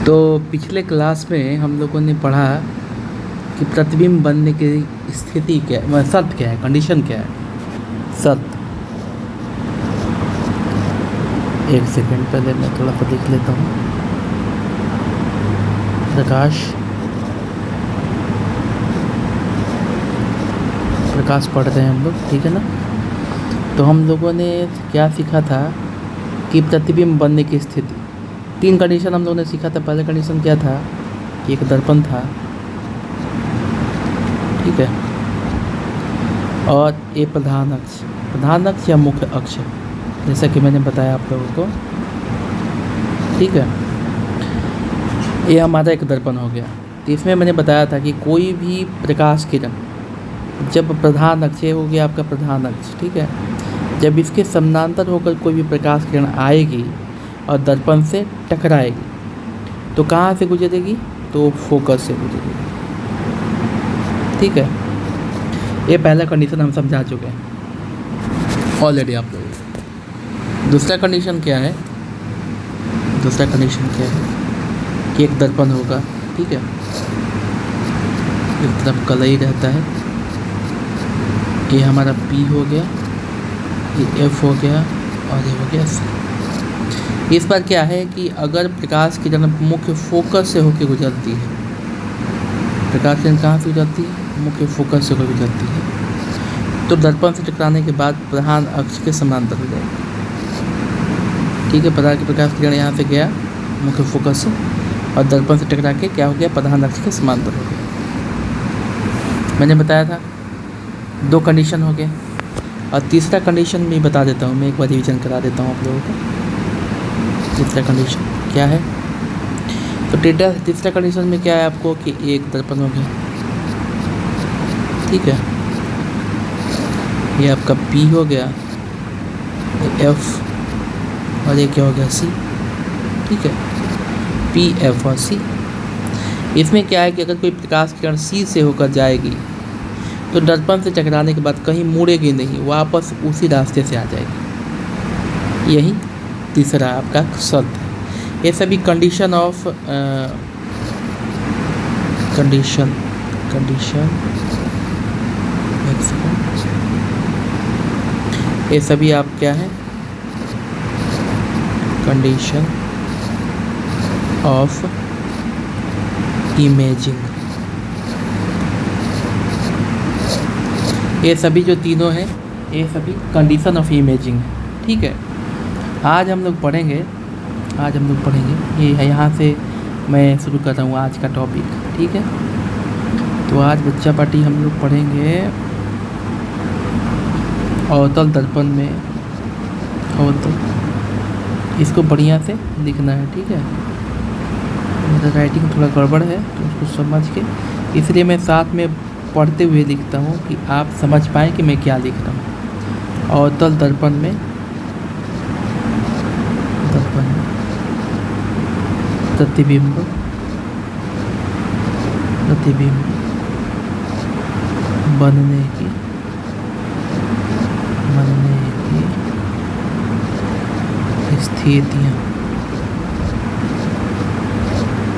तो पिछले क्लास में हम लोगों ने पढ़ा कि प्रतिबिंब बनने की स्थिति क्या है, शर्त क्या है, कंडीशन क्या है, शर्त। एक सेकंड पहले मैं थोड़ा सा देख लेता हूँ। प्रकाश पढ़ रहे हैं हम लोग, ठीक है ना। तो हम लोगों ने क्या सीखा था कि प्रतिबिंब बनने की स्थिति, 3 कंडीशन हम लोगों ने सीखा था। पहला कंडीशन क्या था कि एक दर्पण था, ठीक है, और ये प्रधान अक्ष या मुख्य अक्ष, जैसा कि मैंने बताया आप लोगों को, ठीक है। ये हमारा एक दर्पण हो गया। तो इसमें मैंने बताया था कि कोई भी प्रकाश किरण जब प्रधान अक्ष, ये हो गया आपका प्रधान अक्ष, ठीक है, जब इसके समानांतर होकर कोई भी प्रकाश किरण आएगी और दर्पण से टकराएगी तो कहाँ से गुजरेगी, तो फोकस से गुजरेगी, ठीक है। ये पहला कंडीशन हम समझा चुके हैं ऑलरेडी आप लोग। दूसरा कंडीशन क्या है, कि एक दर्पण होगा, ठीक है, एक तरफ कलई रहता है, ये हमारा P हो गया, ये F हो गया और ये हो गया C। इस पर क्या है कि अगर प्रकाश किरण मुख्य फोकस से होकर गुजरती है, प्रकाश किरण कहाँ से गुजरती है, मुख्य फोकस से होकर गुजरती है, तो दर्पण से टकराने के बाद प्रधान अक्ष के समानांतर हो जाएगी, ठीक है। प्रकाश किरण यहाँ से गया मुख्य फोकस से और दर्पण से टकरा के क्या हो गया, प्रधान अक्ष के समानांतर हो गया। मैंने बताया था 2 कंडीशन हो गए। और तीसरा कंडीशन भी बता देता हूँ, मैं एक बार रिवीजन करा देता हूँ आप लोगों को। तीसरा कंडीशन क्या है, तो तीसरा कंडीशन में क्या है आपको कि एक दर्पण हो गया, ठीक है, ये आपका P हो गया, ये F और ये क्या हो गया, C, ठीक है, P, F और C। इसमें क्या है कि अगर कोई प्रकाश किरण C से होकर जाएगी तो दर्पण से टकराने के बाद कहीं मुड़ेगी नहीं, वापस उसी रास्ते से आ जाएगी। यही तीसरा आपका शर्त है। ये सभी कंडीशन ऑफ ये सभी आप क्या है, कंडीशन ऑफ इमेजिंग। ये सभी जो तीनों हैं ये सभी कंडीशन ऑफ इमेजिंग है, ठीक है। आज हम लोग पढ़ेंगे ये है, यहाँ से मैं शुरू कर रहा हूँ आज का टॉपिक, ठीक है। तो आज बच्चा पार्टी हम लोग पढ़ेंगे अवतल दर्पण में, इसको बढ़िया से लिखना है, ठीक है। मेरा राइटिंग थोड़ा गड़बड़ है तो उसको समझ के, इसलिए मैं साथ में पढ़ते हुए लिखता हूँ कि आप समझ पाएँ कि मैं क्या लिख रहा हूँ। अवतल दर्पण में प्रतिबिंब बनने की स्थितियाँ,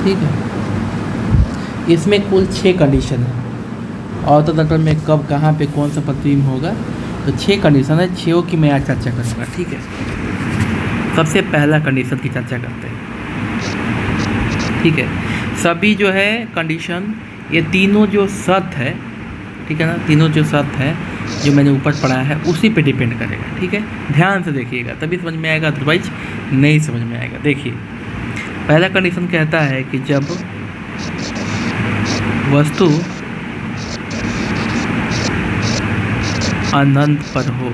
ठीक है। इसमें कुल 6 कंडीशन है। अवतल दर्पण में कब, कहाँ पे, कौन सा प्रतिबिंब होगा, तो 6 कंडीशन है। 6 की मैं आज चर्चा करूँगा, ठीक है। सबसे पहला कंडीशन की चर्चा करते हैं, ठीक है। सभी जो है कंडीशन, ये तीनों जो शर्त है, ठीक है ना, तीनों जो शर्त है जो मैंने ऊपर पढ़ा है उसी पे डिपेंड करेगा, ठीक है। ध्यान से देखिएगा तभी समझ में आएगा, अदरवाइज नहीं समझ में आएगा। देखिए पहला कंडीशन कहता है कि जब वस्तु अनंत पर हो,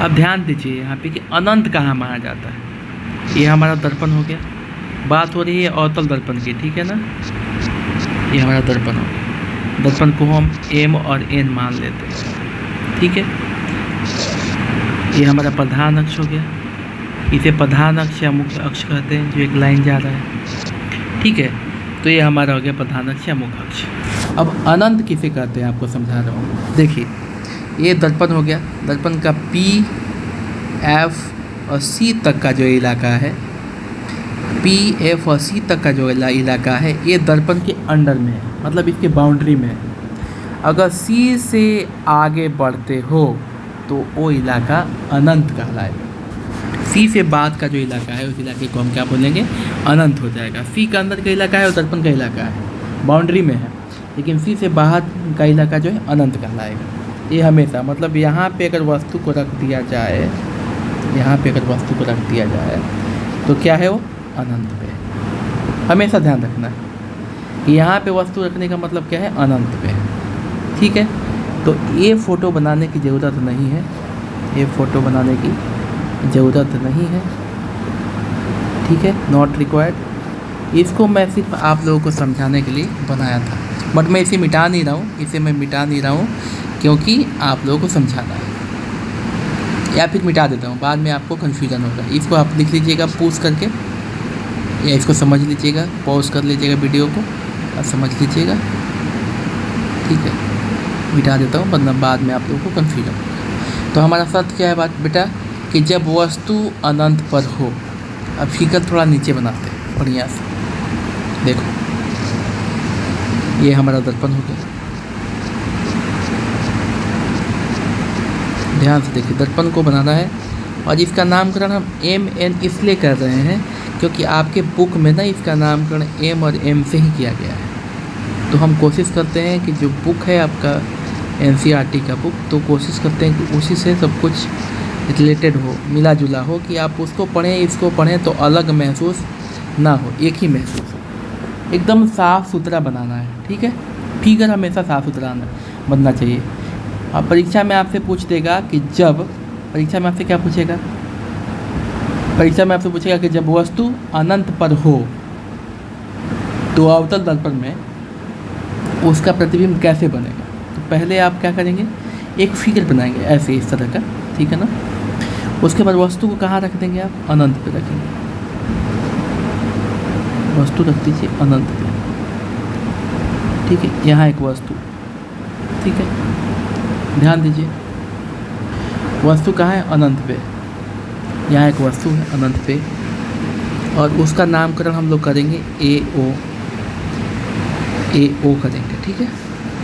अब ध्यान दीजिए यहाँ पे कि अनंत कहाँ माना जाता है। ये हमारा दर्पण हो गया, बात हो रही है अवतल दर्पण की, ठीक है ना। ये हमारा दर्पण हो गया, दर्पण को हम M और N मान लेते हैं, ठीक है। ये हमारा प्रधान अक्ष हो गया, इसे प्रधान अक्ष या मुख्य अक्ष कहते हैं, जो एक लाइन जा रहा है, ठीक है। तो ये हमारा हो गया प्रधान अक्ष या मुख्य अक्ष। अब अनंत किसे कहते हैं आपको समझा रहा हूँ। देखिए ये दर्पण हो गया, दर्पण का P एफ और सी तक का जो इलाका है, पी एफ और सी तक का जो इलाका है, ये दर्पण के अंडर में है, मतलब इसके बाउंड्री में है। अगर सी से आगे बढ़ते हो तो वो इलाका अनंत कहलाएगा। सी से बाद का जो इलाका है उस इलाके को हम क्या बोलेंगे, अनंत हो जाएगा। सी का अंदर का इलाका है और दर्पण का इलाका है, बाउंड्री में है, लेकिन सी से बाहर का इलाका जो है अनंत कहलाएगा। ये हमेशा, मतलब यहाँ पे अगर वस्तु को रख दिया जाए, यहाँ पे अगर वस्तु को रख दिया जाए तो क्या है, वो अनंत पे है। हमेशा ध्यान रखना है कि यहाँ पे वस्तु रखने का मतलब क्या है, अनंत पे है। ठीक है, तो ये फ़ोटो बनाने की ज़रूरत नहीं है, ये फ़ोटो बनाने की ज़रूरत नहीं है। ठीक है, नॉट रिक्वायर्ड। इसको मैं सिर्फ आप लोगों को समझाने के लिए बनाया था, बट मैं इसे मिटा नहीं रहा हूँ, इसे मैं मिटा नहीं रहा हूँ क्योंकि आप लोगों को समझाना है, या फिर मिटा देता हूँ, बाद में आपको कन्फ्यूज़न होगा। इसको आप लिख लीजिएगा पूछ करके, या इसको समझ लीजिएगा, पॉज कर लीजिएगा वीडियो को और समझ लीजिएगा। ठीक है, मिटा देता हूँ, वरना बाद में आप लोगों को कन्फ्यूजन होगा। तो हमारा शर्त क्या है बात बेटा, कि जब वस्तु अनंत पर हो। अब फिगर थोड़ा नीचे बनाते हैं बढ़िया से, देखो ये हमारा दर्पण हो गया। ध्यान से देखिए, दर्पण को बनाना है और इसका नामकरण हम MN इसलिए कर रहे हैं क्योंकि आपके बुक में ना इसका नामकरण M और M से ही किया गया है। तो हम कोशिश करते हैं कि जो बुक है आपका NCERT का बुक, तो कोशिश करते हैं कि उसी से सब कुछ रिलेटेड हो, मिला जुला हो, कि आप उसको पढ़ें इसको पढ़ें तो अलग महसूस ना हो, एक ही महसूस हो। एकदम साफ़ सुथरा बनाना है। ठीक है, फिगर हमेशा साफ़ सुथरा बनना चाहिए। अब परीक्षा में आपसे पूछ देगा कि जब, परीक्षा में आपसे क्या पूछेगा, परीक्षा में आपसे पूछेगा कि जब वस्तु अनंत पर हो तो अवतल दर्पण में उसका प्रतिबिंब कैसे बनेगा। तो पहले आप क्या करेंगे, एक फिगर बनाएंगे ऐसे, इस तरह का, ठीक है ना। उसके बाद वस्तु को कहाँ रख देंगे आप, अनंत पे रखेंगे। वस्तु रख दीजिए अनंत पे, ठीक है। यहाँ एक वस्तु, ठीक है, ध्यान दीजिए, वस्तु कहाँ है, अनंत पे। यहाँ एक वस्तु है अनंत पे, और उसका नामकरण हम लोग करेंगे AO करेंगे। ठीक है,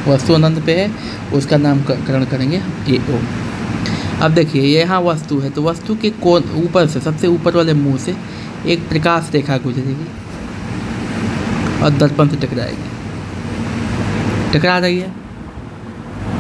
वस्तु अनंत पे है, उसका नामकरण करेंगे AO। अब देखिए यहाँ वस्तु है, तो वस्तु के कोण ऊपर से, सबसे ऊपर वाले मुंह से एक प्रकाश रेखा गुजरेगी और दर्पण से टकराएगी, टकरा रही है।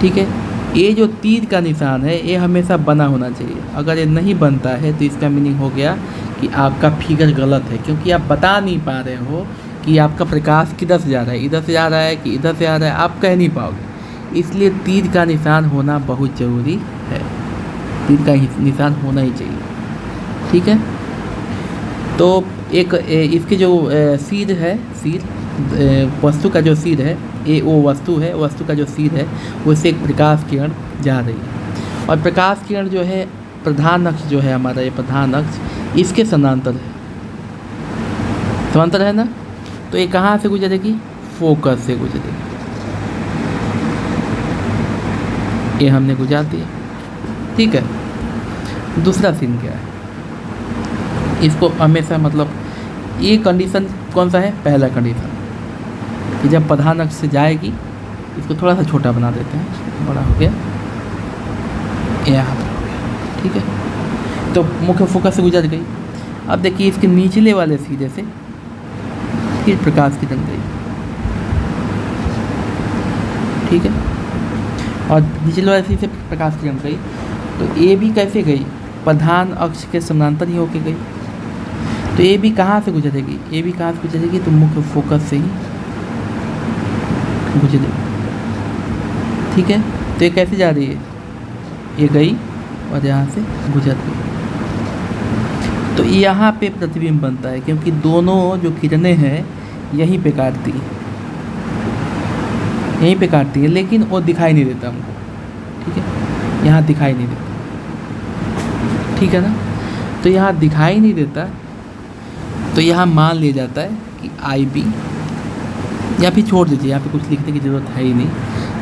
ठीक है, ये जो तीर का निशान है ये हमेशा बना होना चाहिए। अगर ये नहीं बनता है तो इसका मीनिंग हो गया कि आपका फिगर गलत है, क्योंकि आप बता नहीं पा रहे हो कि आपका प्रकाश किधर से जा रहा है, इधर से जा रहा है कि इधर से आ रहा है, आप कह नहीं पाओगे। इसलिए तीर का निशान होना बहुत ज़रूरी है, तीर का निशान होना ही चाहिए। ठीक है, तो एक इसके जो सिर है, सिर वस्तु का जो सिर है, AO वस्तु है, वस्तु का जो सिर है उससे एक प्रकाश किरण जा रही है, और प्रकाश किरण जो है प्रधान अक्ष जो है हमारा, ये प्रधान अक्ष इसके समांतर है, समांतर है ना। तो ये कहाँ से गुजरेगी, फोकस से गुजरेगी। ये हमने गुजार दिया। ठीक है, दूसरा सीन क्या है, इसको हमेशा, मतलब ये कंडीशन कौन सा है, पहला कंडीशन, कि जब प्रधान अक्ष से जाएगी, इसको थोड़ा सा छोटा बना देते हैं, बड़ा हो गया, यहाँ पर हो गया। ठीक है, तो मुख्य फोकस से गुजर गई। अब देखिए इसके निचले वाले सीधे से फिर प्रकाश किरण गई। ठीक है, और निचले वाले सीधे से प्रकाश किरण गई, तो ये भी कैसे गई, प्रधान अक्ष के समानांतर ही होके गई। तो ये भी कहाँ से गुजरेगी, ये भी कहाँ से गुजरेगी, तो मुख्य फोकस से ही गुजरेगी। ठीक है, तो ये कैसे जा रही है, ये गई और यहाँ से गुजर गई। तो यहाँ पे प्रतिबिंब बनता है, क्योंकि दोनों जो किरणें हैं यहीं पे काटती है, यहीं पे काटती है, लेकिन वो दिखाई नहीं देता हमको। ठीक है, यहाँ दिखाई नहीं देता। ठीक है ना, तो यहाँ दिखाई नहीं देता, तो यहाँ मान लिया जाता है कि IB, या फिर छोड़ दीजिए, यहाँ पे कुछ लिखने की ज़रूरत है ही नहीं।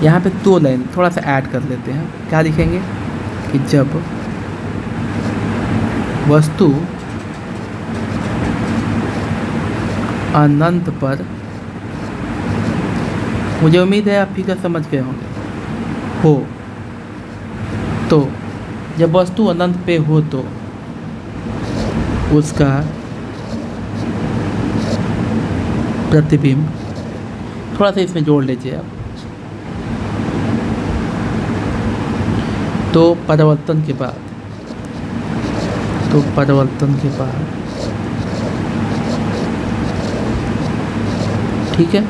यहाँ पे 2 लाइन थोड़ा सा ऐड कर लेते हैं, क्या लिखेंगे कि जब वस्तु अनंत पर, मुझे उम्मीद है आप फिगर समझ गए होंगे, हो तो जब वस्तु अनंत पे हो तो उसका प्रतिबिंब, थोड़ा सा इसमें जोड़ लीजिए आप, तो परावर्तन के बाद, ठीक है,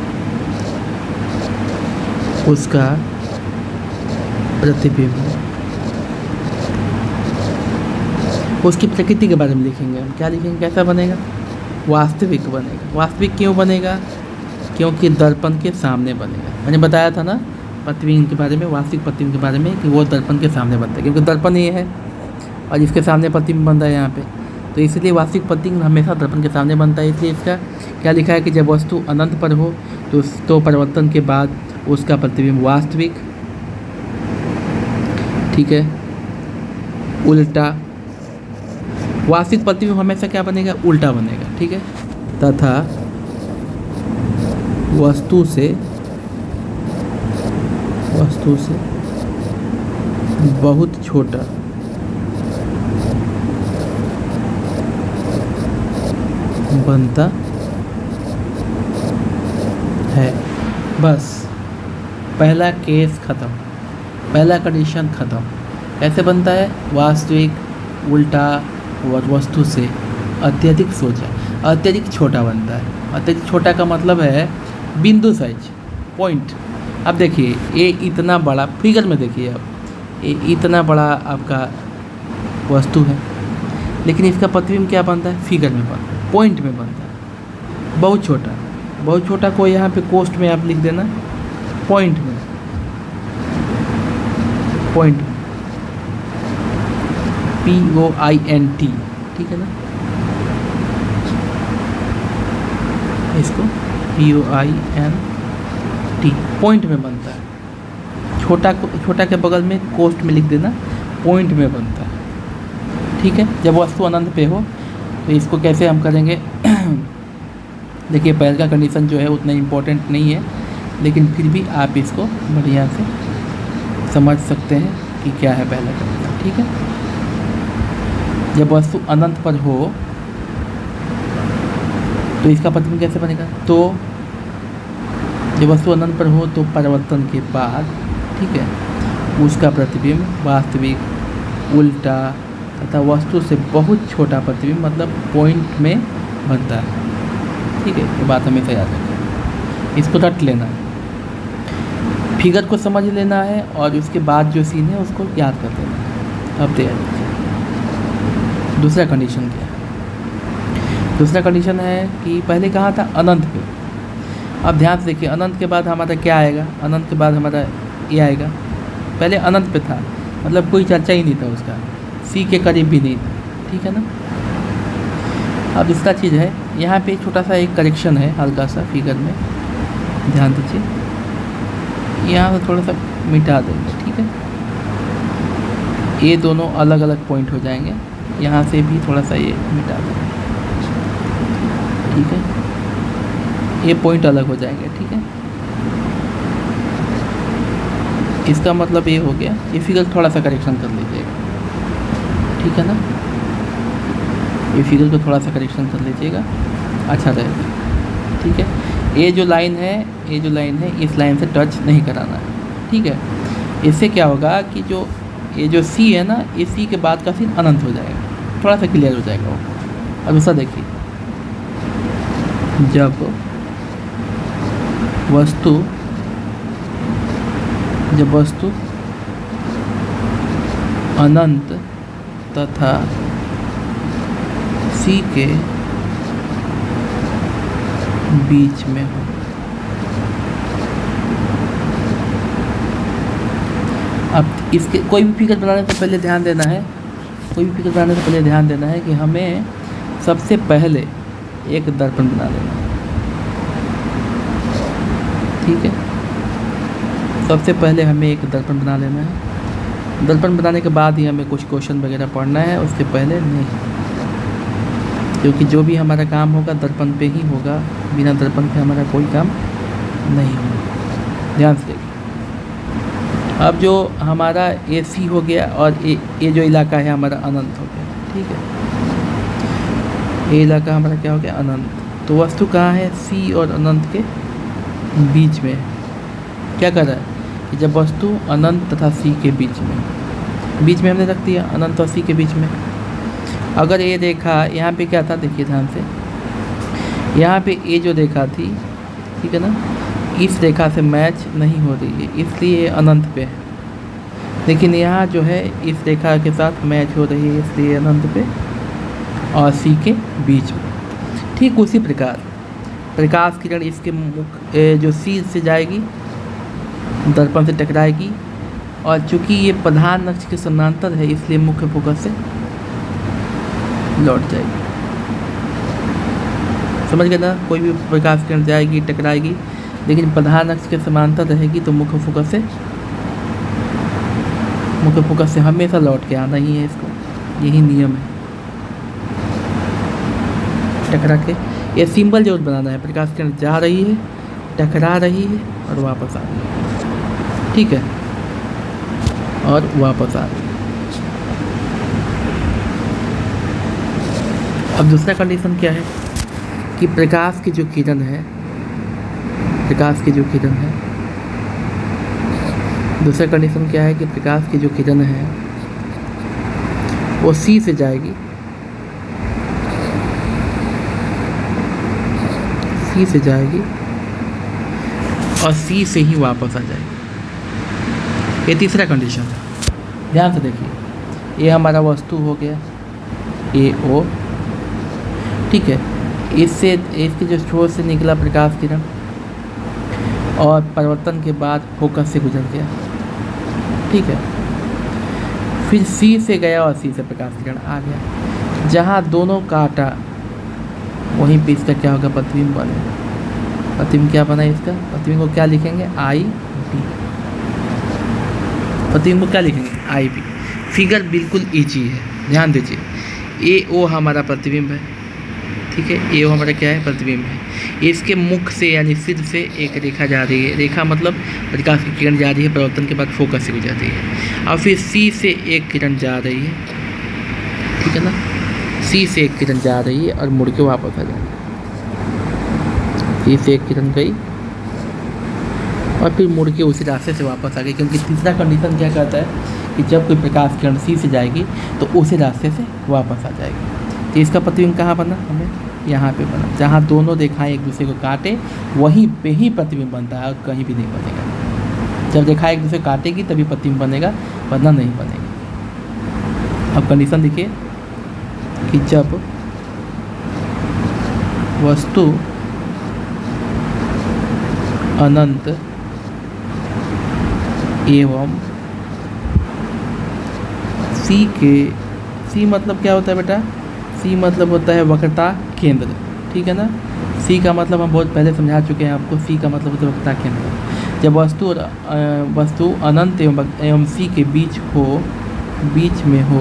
उसका प्रतिबिंब, उसकी प्रकृति के बारे में लिखेंगे हम। क्या लिखेंगे, कैसा बनेगा, वास्तविक बनेगा। वास्तविक क्यों बनेगा, क्योंकि दर्पण के सामने बनेगा। मैंने बताया था ना प्रतिबिंब के बारे में, वास्तविक प्रतिबिंब के बारे में, कि वो दर्पण के सामने बनता है, क्योंकि दर्पण ये है और इसके सामने प्रतिबिंब बन रहा है यहाँ पे, तो इसलिए वास्तविक प्रतिबिंब हमेशा दर्पण के सामने बनता है। इसलिए इसका क्या लिखा है कि जब वस्तु अनंत पर हो तो परिवर्तन के बाद उसका प्रतिबिंब वास्तविक, ठीक है, उल्टा, वास्तविक प्रतिबिंब हमेशा क्या बनेगा, उल्टा बनेगा, ठीक है, तथा वस्तु से बहुत छोटा बनता है। बस पहला केस खत्म, पहला कंडीशन खत्म। कैसे बनता है, वास्तविक, उल्टा, और वस्तु से अत्यधिक छोटा बनता है। अत्यधिक छोटा का मतलब है बिंदु साइज, पॉइंट। अब देखिए ये इतना बड़ा, फिगर में देखिए अब, ये इतना बड़ा आपका वस्तु है, लेकिन इसका प्रतिबिंब क्या बनता है, फिगर में बनता है, पॉइंट में बनता है, बहुत छोटा को यहाँ पे कोष्ठ में आप लिख देना, पॉइंट में, POINT, ठीक है ना, इसको POINT, पॉइंट में बनता है। छोटा के बगल में कोष्ठ में लिख देना, पॉइंट में बनता है, ठीक है। जब वस्तु अनंत पे हो तो इसको कैसे हम करेंगे देखिए पहले का कंडीशन जो है उतना इम्पोर्टेंट नहीं है, लेकिन फिर भी आप इसको बढ़िया से समझ सकते हैं कि क्या है पहला कंडीशन, ठीक है। जब वस्तु अनंत पर हो तो इसका प्रतिबिंब कैसे बनेगा, तो जब वस्तु अनंत पर हो तो परिवर्तन के बाद, ठीक है, उसका प्रतिबिंब वास्तविक, उल्टा तथा वस्तु से बहुत छोटा प्रतिबिंब, मतलब पॉइंट में बनता है, ठीक है। ये बात हमेशा याद रखें, इसको रट लेना है, फिगर को समझ लेना है और उसके बाद जो सीन है उसको याद कर देना है। अब तैयार कीजिए। दूसरा कंडीशन क्या है, दूसरा कंडीशन है कि पहले कहा था अनंत पे, अब ध्यान से देखिए अनंत के बाद हमारा क्या आएगा, अनंत के बाद हमारा ये आएगा, पहले अनंत पे था, मतलब कोई चर्चा ही नहीं था उसका, सी के करीब भी नहीं था, ठीक है ना। अब दूसरा चीज़ है, यहाँ पे छोटा सा एक करेक्शन है, हल्का सा फिगर में ध्यान दीजिए, यहाँ से थोड़ा सा मिटा देंगे, ठीक है। ये दोनों अलग अलग पॉइंट हो जाएंगे, यहाँ से भी थोड़ा सा ये मिटा देंगे, ठीक है, ये पॉइंट अलग हो जाएंगे, ठीक है। इसका मतलब ये हो गया, ये फिगर थोड़ा सा करेक्शन कर लीजिएगा, ठीक है ना, ये फिगर को थोड़ा सा करेक्शन कर लीजिएगा, अच्छा रहेगा, ठीक है। ये जो लाइन है इस लाइन से टच नहीं कराना है, ठीक है। इससे क्या होगा कि ये जो सी है ना, ये सी के बाद का सीन अनंत हो जाएगा, थोड़ा सा क्लियर हो जाएगा वो। अब दूसरा देखिए, जब वस्तु अनंत तथा सी के बीच में हो, अब इसके कोई भी फिगर बनाने से पहले ध्यान देना है, कि हमें सबसे पहले एक दर्पण बना लेना है, ठीक है। सबसे पहले हमें एक दर्पण बना लेना है, दर्पण बनाने के बाद ही हमें कुछ क्वेश्चन वगैरह पढ़ना है, उसके पहले नहीं। क्योंकि जो भी हमारा काम होगा दर्पण पे ही होगा, बिना दर्पण पे हमारा कोई काम नहीं होगा। ध्यान से देखिए। अब जो हमारा AC हो गया और ये जो इलाका है हमारा अनंत हो गया, ठीक है। ये इलाका हमारा क्या हो गया, अनंत। तो वस्तु कहाँ है, C और अनंत के बीच में। क्या कर रहा है कि जब वस्तु अनंत तथा C के बीच में हमने रख दिया, अनंत और C के बीच में। अगर ये रेखा यहाँ पे क्या था, देखिए ध्यान से, यहाँ पे ये जो रेखा थी, ठीक है ना, इस रेखा से मैच नहीं हो रही है, इसलिए ये अनंत पे है। लेकिन यहाँ जो है इस रेखा के साथ मैच हो रही है, इसलिए अनंत पे और C के बीच में। ठीक उसी प्रकार प्रकाश किरण इसके मुख जो C से जाएगी, दर्पण से टकराएगी, और चूँकि ये प्रधान अक्ष के समानांतर है इसलिए मुख्य फोकस से लौट जाएगी। समझ गए ना, कोई भी प्रकाश किरण जाएगी, टकराएगी, लेकिन प्रधान अक्ष के समानांतर रहेगी तो मुख्य फोकस से हमेशा लौट के आना ही है इसको, यही नियम है। टकरा के ये सिंबल जरूर बनाना है, प्रकाश किरण जा रही है, टकरा रही है और वापस आ रही है, ठीक है, और वापस आ रही है। अब दूसरा कंडीशन क्या है कि प्रकाश की जो किरण है, दूसरा कंडीशन क्या है कि प्रकाश की जो किरण है वो C से जाएगी, और C से ही वापस आ जाएगी। ये तीसरा कंडीशन है। ध्यान से देखिए, ये हमारा वस्तु हो गया AO, ठीक है। इसके जो स्रोत से निकला प्रकाश किरण और परिवर्तन के बाद फोकस से गुजर गया, ठीक है। फिर C से गया और C से प्रकाश किरण आ गया। जहाँ दोनों काटा वहीं पे इसका क्या होगा, प्रतिबिंब बनेगा। प्रतिबिंब क्या बना इसका, प्रतिबिंब को क्या लिखेंगे, IB। प्रतिबिंब को क्या लिखेंगे, IB। फिगर बिल्कुल ईजी है, ध्यान दीजिए। AO हमारा प्रतिबिंब है, ठीक है। AO हमारा क्या है, प्रतिबिंब है। इसके मुख से यानी सिर से एक रेखा जा रही है, रेखा मतलब प्रकाश की किरण जा रही है, परिवर्तन के बाद फोकस से गुजर रही है। और फिर C से एक किरण जा रही है, ठीक है ना, C से एक किरण जा रही है और मुड़ के वापस आ जा रही है। C से एक किरण गई और फिर मुड़ के उसी रास्ते से वापस आ गई, क्योंकि तीसरा कंडीशन क्या कहता है कि जब कोई प्रकाश किरण C से जाएगी तो उसी रास्ते से वापस आ जाएगी। तो इसका प्रतिबिंब कहाँ बना, हमें यहाँ पे बना। जहाँ दोनों रेखाएं एक दूसरे को काटे वहीं पे ही प्रतिबिंब बनता है और कहीं भी नहीं बनेगा। जब रेखाएं एक दूसरे को काटेगी तभी प्रतिबिंब बनेगा, वरना नहीं बनेगा। अब कंडीशन देखिए कि जब वस्तु अनंत एवं C मतलब क्या होता है बेटा, C मतलब होता है वक्रता केंद्र, ठीक है ना। C का मतलब हम बहुत पहले समझा चुके हैं आपको, C का मतलब होता है वक्रता केंद्र। जब वस्तु अनंत एवं C के बीच में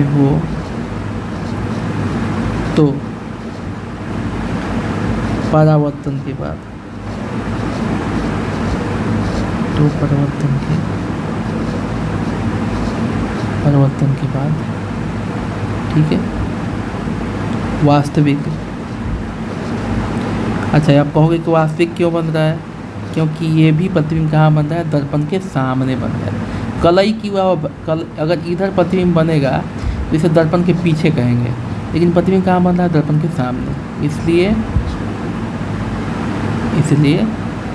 हो तो परावर्तन के बाद ठीक है, वास्तविक। अच्छा, आप कहोगे कि वास्तविक क्यों बन रहा है, क्योंकि ये भी प्रतिबिंब कहाँ बन रहा है, दर्पण के सामने बन रहा है। कलई की अगर इधर प्रतिबिंब बनेगा तो इसे दर्पण के पीछे कहेंगे, लेकिन प्रतिबिंब कहाँ बन रहा है, दर्पण के सामने, इसलिए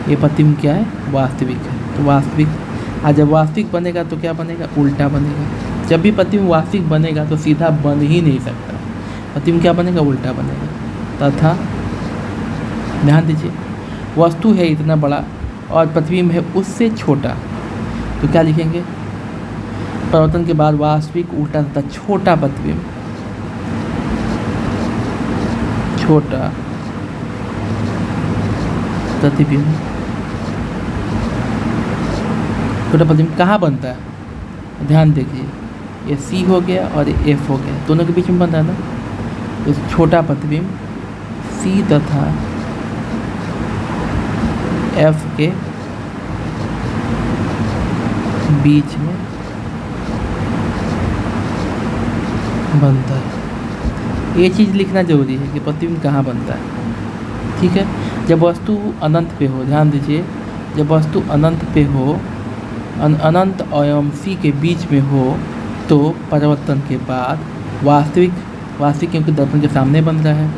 ये प्रतिबिंब क्या है, वास्तविक है। तो वास्तविक, जब वास्तविक बनेगा तो क्या बनेगा, उल्टा बनेगा। जब भी प्रतिबिंब वास्तविक बनेगा तो सीधा बन ही नहीं सकता, प्रतिबिंब क्या बनेगा, उल्टा बनेगा। तथा ध्यान दीजिए, वस्तु है इतना बड़ा और प्रतिबिंब है उससे छोटा, तो क्या लिखेंगे, परिवर्तन के बाद वास्तविक उल्टा तथा छोटा प्रतिबिंब, छोटा प्रतिबिंब कहाँ बनता है, ध्यान देखिए, ये सी हो गया और ये एफ हो गया, दोनों के बीच में बन रहा है ना। तो छोटा प्रतिबिंब सी तथा एफ के बीच में बनता है। ये चीज़ लिखना जरूरी है कि प्रतिबिंब कहाँ बनता है। ठीक है, जब वस्तु अनंत पे हो, ध्यान दीजिए, जब वस्तु अनंत पे हो, अनंत एवं सी के बीच में हो, तो परावर्तन के बाद वास्तविक क्योंकि दर्पण के सामने बन रहा है,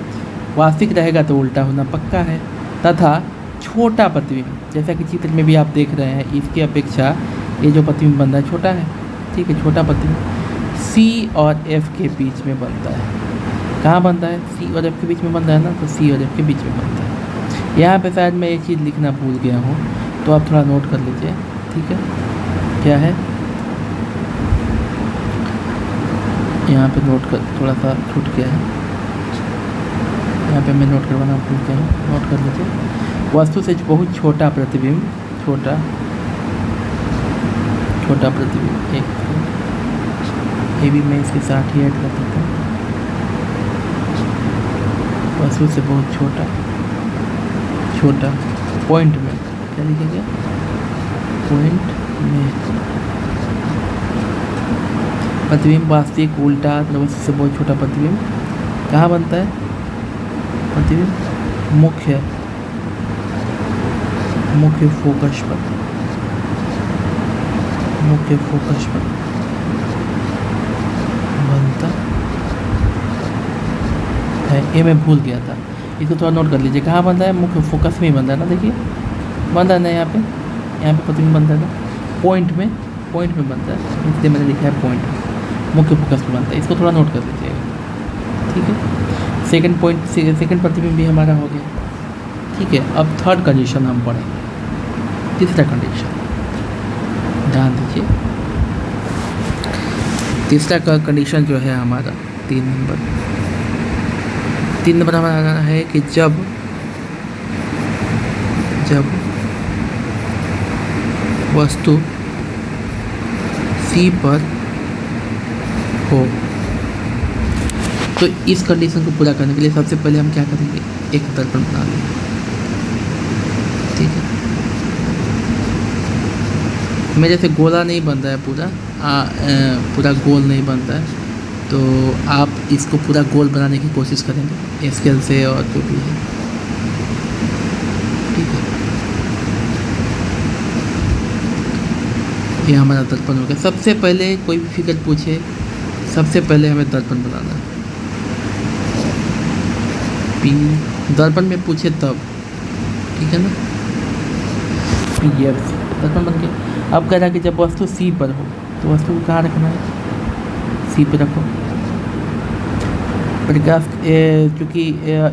वास्तविक रहेगा तो उल्टा होना पक्का है, तथा छोटा प्रतिबिंब, जैसा कि चित्र में भी आप देख रहे हैं, इसकी अपेक्षा ये जो प्रतिबिंब बन रहा है छोटा है। ठीक है, छोटा प्रतिबिंब सी और एफ के बीच में बनता है। कहाँ बनता है? सी और एफ के बीच में बन रहा है ना, तो सी और एफ के बीच में बनता है। यहाँ पे शायद मैं ये चीज़ लिखना भूल गया हूँ, तो आप थोड़ा नोट कर लीजिए। ठीक है, क्या है यहाँ पे नोट कर, थोड़ा सा छूट गया है, यहाँ पे मैं नोट करवाना भूल गया हूँ, नोट कर लीजिए। वस्तु से बहुत छोटा प्रतिबिंब, छोटा प्रतिबिंब, एक ये भी मैं इसके साथ ही ऐड कर देता हूँ। वस्तु से बहुत छोटा पॉइंट में, क्या लिखेंगे? पॉइंट में प्रतिबिंब वास्तविक उल्टा, वस्तु से बहुत छोटा प्रतिबिंब कहाँ बनता है? प्रतिबिंब मुख्य फोकस पर बनता है। ये मैं भूल गया था, इसको थोड़ा नोट कर लीजिए। कहाँ बनता है? मुख्य फोकस में ही बनता है ना, देखिए बन रहा है ना, यहाँ पे प्रतिबिंब बनता है ना, पॉइंट में बनता है, इसलिए मैंने लिखा है पॉइंट में, मुख्य फोकस में बनता है। इसको थोड़ा नोट कर लीजिएगा। ठीक है, सेकंड प्रतिबिंब भी हमारा हो गया। ठीक है, अब थर्ड कंडीशन हम पढ़ेंगे, तीसरा कंडीशन, ध्यान दीजिए। तीसरा का कंडीशन जो है हमारा 3 नंबर हमारा है कि जब वस्तु सी पर हो, तो इस कंडीशन को पूरा करने के लिए सबसे पहले हम क्या करेंगे? एक दर्पण बना लेंगे। ठीक है, मेरे से गोला नहीं बन रहा है, पूरा गोल नहीं बन रहा है, तो आप इसको पूरा गोल बनाने की कोशिश करेंगे स्केल से और जो भी है। ठीक है, ये हमारा दर्पण हो गया। सबसे पहले कोई भी फिगर पूछे, सबसे पहले हमें दर्पण बनाना है। दर्पण में पूछे तब, ठीक है ना, पीएफ दर्पण बन गया। अब कह रहा है कि जब वस्तु सी पर हो, तो वस्तु को कहाँ रखना है? सी पर रखो। प्रकाश चूँकि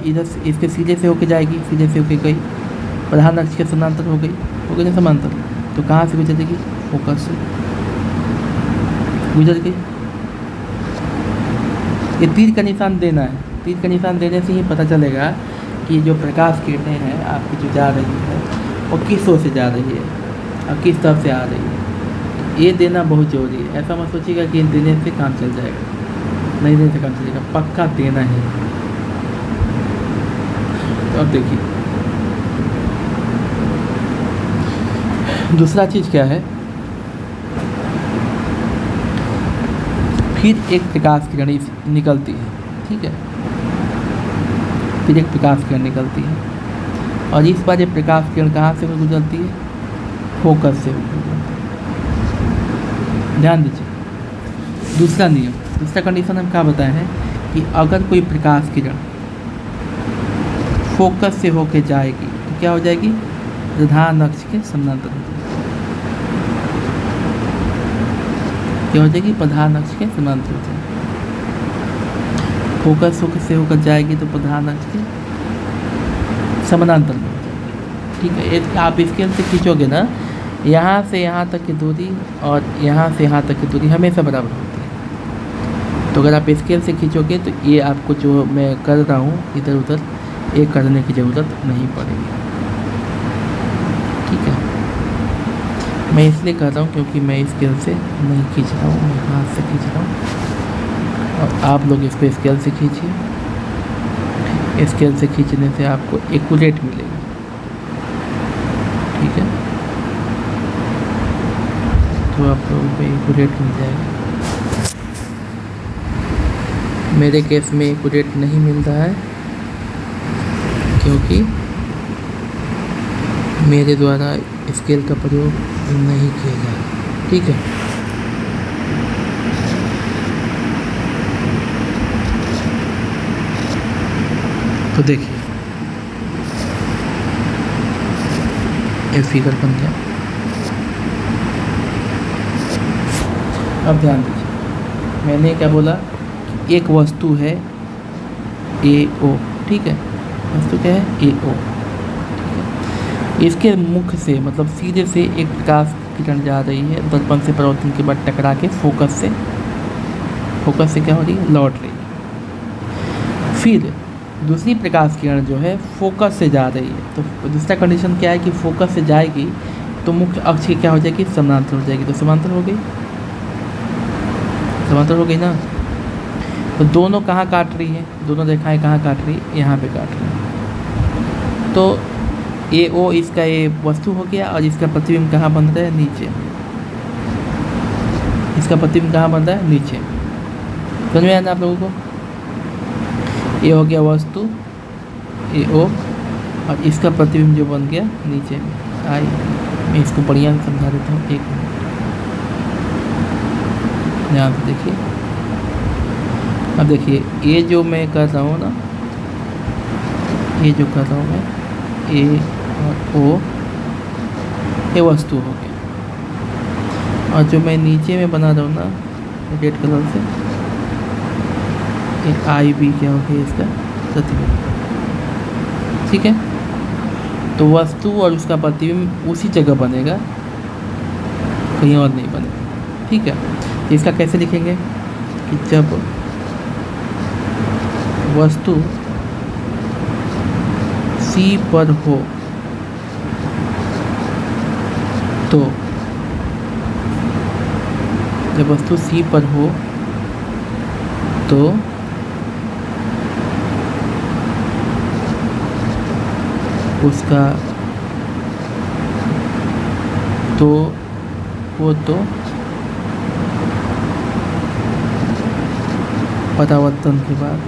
इधर इसके सीधे से होके जाएगी, सीधे से होके गई, प्रधान अक्ष के समांतर हो गई ना समांतर, तो कहाँ से गुजरेगी? फोकस से गुजर गई। ये तीर का निशान देना है, तीर का निशान देने से ही पता चलेगा कि जो प्रकाश किरणें हैं आपकी जो जा रही है वो किस ओर से जा रही है और किस तरफ से आ रही है। ये देना बहुत ज़रूरी है। ऐसा मत सोचिएगा कि देने से काम चल जाएगा, नहीं देने से काम चलेगा, पक्का देना है। तो अब देखिए दूसरा चीज़ क्या है, फिर एक प्रकाश किरण निकलती है। ठीक है, फिर एक प्रकाश किरण निकलती है और इस बार ये प्रकाश किरण कहाँ से गुजरती है? फोकस से गुजरती है। ध्यान दीजिए, दूसरा नियम, दूसरा कंडीशन हम क्या बताए हैं कि अगर कोई प्रकाश किरण फोकस से होके जाएगी तो क्या हो जाएगी? प्रधान अक्ष के समानांतर हो जाएगी। क्या हो जाएगी? प्रधान अक्ष के समानांतर हो जाएगी। फोकस से होकर जाएगी तो प्रधान अक्ष के समानांतर में हो जाएगी। ठीक है, ये आप स्केल से खींचोगे ना, यहाँ से यहाँ तक की दूरी और यहाँ से यहाँ तक की दूरी हमेशा बराबर होती है। तो अगर आप स्केल से खींचोगे तो ये आपको जो मैं कर रहा हूँ इधर उधर, ये करने की ज़रूरत नहीं पड़ेगी। ठीक है, मैं इसलिए कर रहा हूँ क्योंकि मैं स्केल से नहीं खींच रहा हूँ, मैं हाथ से खींच रहा हूँ और आप लोग इसको स्केल से खींचिए। स्केल से खींचने से आपको एक्यूरेट मिलेगा, ठीक है। तो आप लोगों को एक्यूरेट मिल जाएगा। मेरे केस में एक्यूरेट नहीं मिल रहा है क्योंकि मेरे द्वारा स्केल का प्रयोग नहीं किया जा रहा, ठीक है। तो देखिए ये फिगर बन गया। अब ध्यान दीजिए, मैंने क्या बोला कि एक वस्तु है AO, ठीक है। वस्तु क्या है AO, ठीक है। इसके मुख से मतलब सीधे से एक प्रकाश किरण जा रही है, दर्पण से परावर्तन के बाद टकरा के फोकस से क्या हो रही है, लौट रही है। फिर दूसरी प्रकाश किरण जो है फोकस से जा रही है, तो दूसरा कंडीशन क्या है कि फोकस से जाएगी तो मुख्य अक्ष की क्या हो जाएगी, समानांतर हो जाएगी। तो समानांतर हो गई ना। तो दोनों कहाँ काट रही है, दोनों रेखाएं कहाँ काट रही है, यहाँ पे काट रही है। तो AO इसका ये वस्तु हो गया और इसका प्रतिबिंब कहाँ बन रहा है, नीचे। इसका प्रतिबिंब कहाँ बन रहा है, नीचे। समझ में आया ना आप लोगों को। ये हो गया वस्तु AO और इसका प्रतिबिंब जो बन गया नीचे में। मैं इसको बढ़िया से समझा देता हूँ, एक मिनट यहाँ पे देखिए। अब देखिए ये जो मैं कर रहा हूँ ना, ये जो कर रहा हूँ मैं A और O, ये वस्तु हो गया। और जो मैं नीचे में बना रहा हूँ ना रेड कलर से, ये IB क्या हो गया, इसका प्रतिबिंब, ठीक है। तो वस्तु और उसका प्रतिबिंब उसी जगह बनेगा, कहीं और नहीं बनेगा, ठीक है। इसका कैसे लिखेंगे कि जब वस्तु C पर हो तो, जब वस्तु C पर हो तो उसका तो परावर्तन के बाद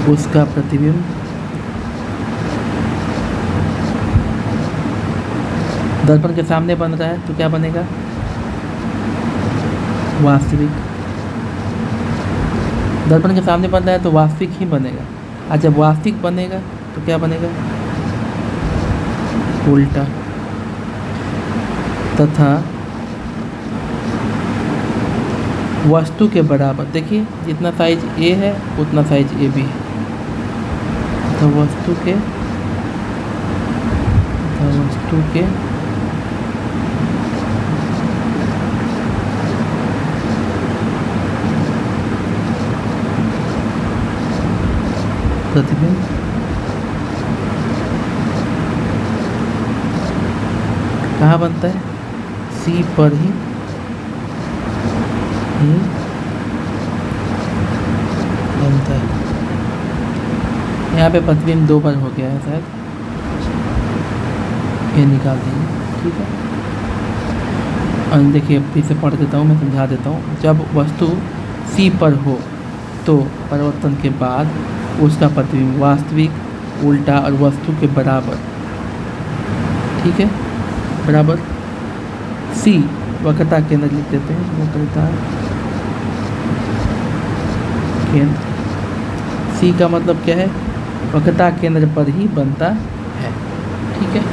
उसका प्रतिबिंब दर्पण के सामने बन रहा है तो क्या बनेगा, वास्तविक। दर्पण के सामने बन रहा है तो वास्तविक ही बनेगा। और जब वास्तविक बनेगा तो क्या बनेगा, उल्टा। तथा वस्तु के बराबर, देखिए जितना साइज A है उतना साइज AB है। तो वस्तु के प्रतिबिंब कहाँ बनता है, C पर ही बनता है। यहाँ पे प्रतिबिंब 2 बार हो गया है शायद, ये निकाल दीजिए, ठीक है। और देखिए फिर से पढ़ देता हूँ, मैं समझा देता हूँ। जब वस्तु C पर हो तो परिवर्तन के बाद उसका प्रतिबिंब वास्तविक, उल्टा और वस्तु के बराबर, ठीक है, बराबर। C वक्रता केंद्र लिख देते हैं, वक्रता केंद्र। C का मतलब क्या है, वक्रता केंद्र पर ही बनता है, ठीक है।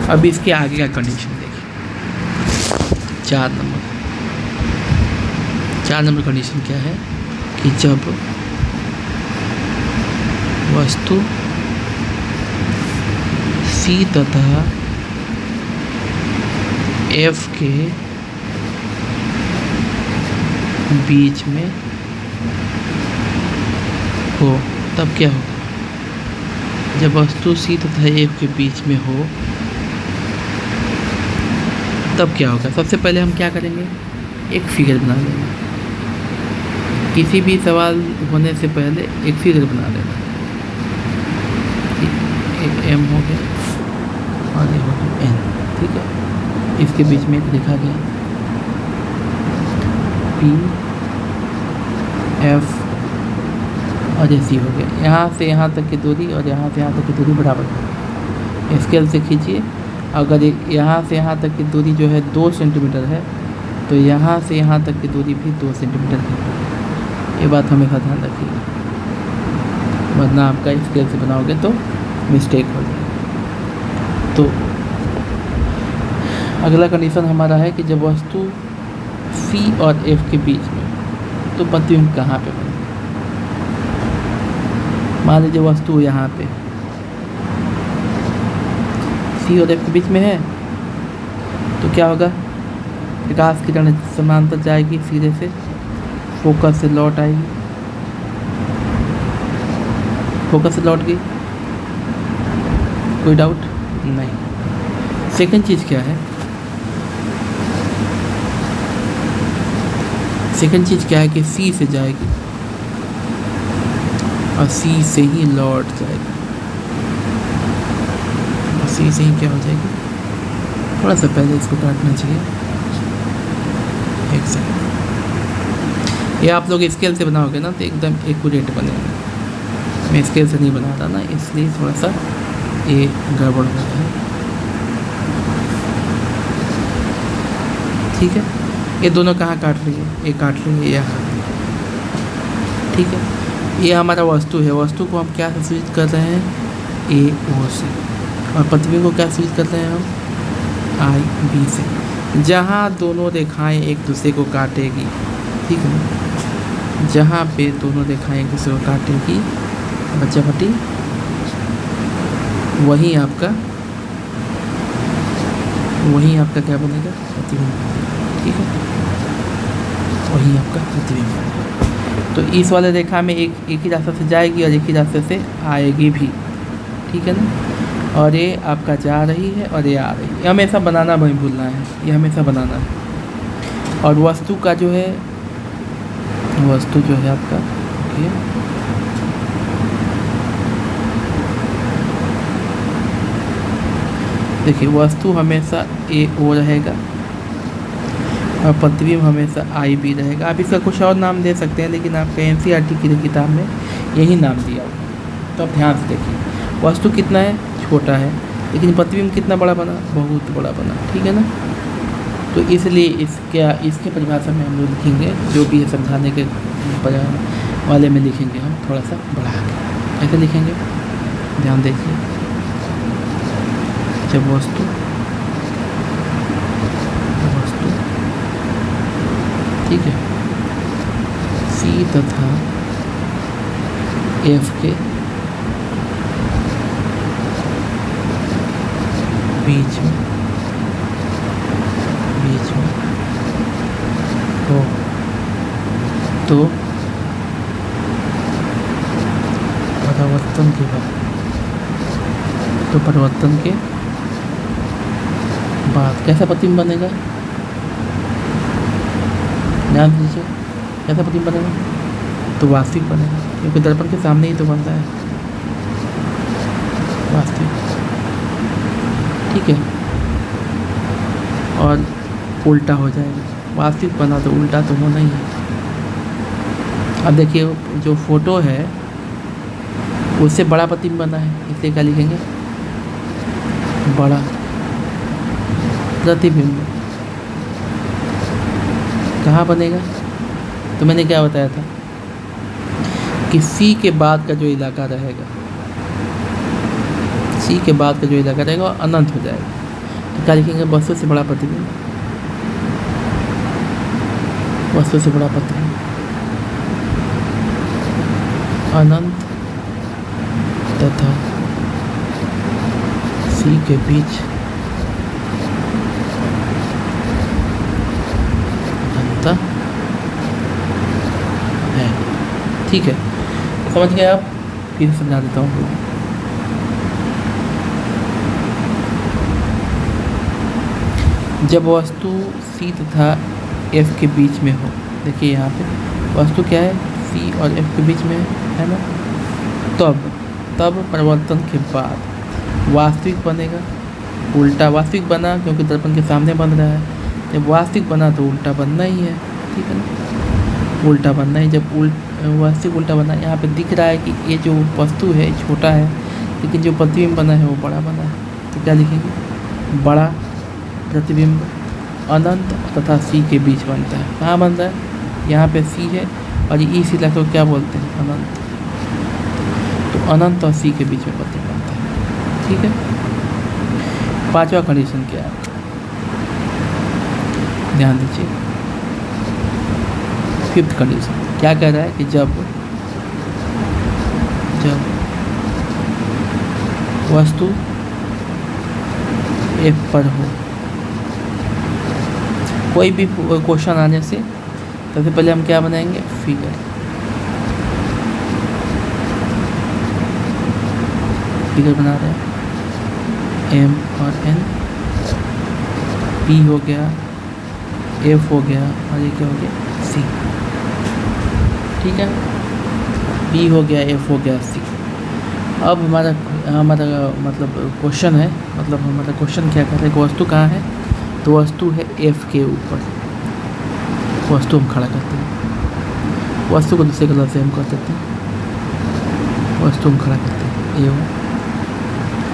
अब इसके आगे का कंडीशन देखिए, 4 नंबर कंडीशन क्या है कि जब वस्तु C तथा F के बीच में हो तब क्या होगा? जब वस्तु सी तथा एफ के बीच में हो तब क्या होगा? सबसे पहले हम क्या करेंगे, एक फिगर बना लेंगे। किसी भी सवाल होने से पहले एक फिगर बना लेना। एक एम हो गया और ये हो गया एन, ठीक है। इसके बीच में एक लिखा गया पी एफ और ये सी हो गया। यहाँ से यहाँ तक की दूरी और यहाँ से यहाँ तक की दूरी बराबर है। स्केल से खींचिए। अगर यहाँ से यहाँ तक की दूरी जो है 2 सेंटीमीटर है तो यहाँ से यहाँ तक की दूरी भी 2 सेंटीमीटर है। ये बात हमेशा ध्यान रखिए, वरना आपका स्केल से बनाओगे तो मिस्टेक हो जाएगी। तो अगला कंडीशन हमारा है कि जब वस्तु सी और एफ के बीच में, तो प्रतिबिंब कहाँ पे बने? मान लीजिए वस्तु यहाँ पे सी और एफ के बीच में है, तो क्या होगा? प्रकाश की किरण समांतर जाएगी, सीधे से फोकस से लौट आएगी, फोकस से लौट गई, कोई डाउट नहीं। सेकंड चीज़ क्या है? सेकंड चीज़ क्या है कि सी से जाएगी और सी से ही लौट जाएगी, और सी से ही क्या हो जाएगी? थोड़ा सा पहले इसको काटना चाहिए, एक सेकंड। ये आप लोग स्केल से बनाओगे ना तो एकदम एक्यूरेट बनेगा। मैं स्केल से नहीं बना रहा ना, इसलिए थोड़ा सा ये गड़बड़ हो रहा है, ठीक है। ये दोनों कहाँ काट रही है? ये काट रही है यहाँ, ठीक है। ये हमारा वस्तु है, वस्तु को हम क्या सूचित कर रहे हैं? ए ओ से, और प्रतिबिंब को क्या सूचित कर रहे हैं हम? आई बी से। जहाँ दोनों रेखाएं एक दूसरे को काटेगी, ठीक है ना, जहाँ पे दोनों रेखाएं एक दूसरे को काटेगी बच्चा पट्टी, वहीं आपका क्या बनेगा? प्रतिबिंब, ठीक है, वही आपका प्रतिबिंब है। तो इस वाले रेखा में एक ही रास्ते से जाएगी और एक ही रास्ते से आएगी भी, ठीक है ना। और ये आपका जा रही है और ये आ रही है। ये हमेशा बनाना नहीं भूलना है, ये हमेशा बनाना है। और वस्तु का जो है, वस्तु जो है आपका, ओके, देखिए वस्तु हमेशा ए ओ रहेगा और प्रतिबिंब हमेशा आई बी रहेगा। आप इसका कुछ और नाम दे सकते हैं, लेकिन आपका एनसीईआरटी की किताब में यही नाम दिया हुआ। तो आप ध्यान से देखिए, वस्तु कितना है? छोटा है, लेकिन प्रतिबिंब कितना बड़ा बना? बहुत बड़ा बना, ठीक है ना। तो इसलिए इसके परिभाषा में हम लोग लिखेंगे, जो भी है समझाने के वाले में लिखेंगे हम थोड़ा सा बढ़ा के। ऐसे लिखेंगे, ध्यान देखिए। जब वस्तु ठीक है सी तथा एफ के बीच में हो तो परिवर्तन के बाद कैसा प्रतिबिंब बनेगा? ध्यान दीजिए, कैसा प्रतिबिंब बनेगा? तो वास्तविक बनेगा, क्योंकि दर्पण के सामने ही तो बनता है वास्तविक, ठीक है। और उल्टा हो जाएगा, वास्तविक बना तो उल्टा तो होना ही है। अब देखिए जो फोटो है उससे बड़ा प्रतिबिंब बना है, इसलिए क्या लिखेंगे? बड़ा प्रतिबिंब कहाँ बनेगा? तो मैंने क्या बताया था कि सी के बाद का जो इलाका रहेगा, सी के बाद का जो इलाका रहेगा वो अनंत हो जाएगा। तो क्या लिखेंगे? वस्तु से बड़ा प्रतिबिंब, वस्तु से बड़ा प्रतिबिंब अनंत तथा सी के बीच अनंत है, ठीक है। समझ गए आप? फिर समझा देता हूँ। जब वस्तु C तथा F के बीच में हो, देखिए यहाँ पे वस्तु क्या है, C और F के बीच में है ना, तब परिवर्तन के बाद वास्तविक बनेगा। उल्टा वास्तविक बना क्योंकि दर्पण के सामने बन रहा है, जब वास्तविक बना तो उल्टा बनना ही है, ठीक है ना, उल्टा बनना ही। जब वास्तविक उल्टा बना, यहाँ पे दिख रहा है कि ये जो वस्तु है छोटा है, लेकिन जो प्रतिबिंब बना है वो बड़ा बना है, तो क्या लिखेंगे, बड़ा प्रतिबिंब अनंत तथा C के बीच बनता है। कहाँ बन रहा है, यहाँ पे C है और ये इसी इलाके को क्या बोलते हैं, अनंत। तो अनंत और C के बीच में प्रतिबिंब बनता है, ठीक है। पांचवा कंडीशन क्या है, ध्यान दीजिए। फिफ्थ कंडीशन क्या कह रहा है कि जब वस्तु F पर हो, कोई भी क्वेश्चन आने से सबसे पहले हम क्या बनाएंगे, फिगर बना रहे हैं, M और N, P हो गया, F हो गया और ये क्या हो गया, C, ठीक है। B हो गया, F हो गया, C। अब हमारा मतलब क्वेश्चन है, मतलब हमारा क्वेश्चन क्या कर रहा है कि वस्तु कहाँ है, तो वस्तु है F के ऊपर। वस्तु हम खड़ा करते हैं, वस्तु को दूसरे कलर से हम कर देते हैं, वस्तु हम खड़ा करते हैं, ये हो,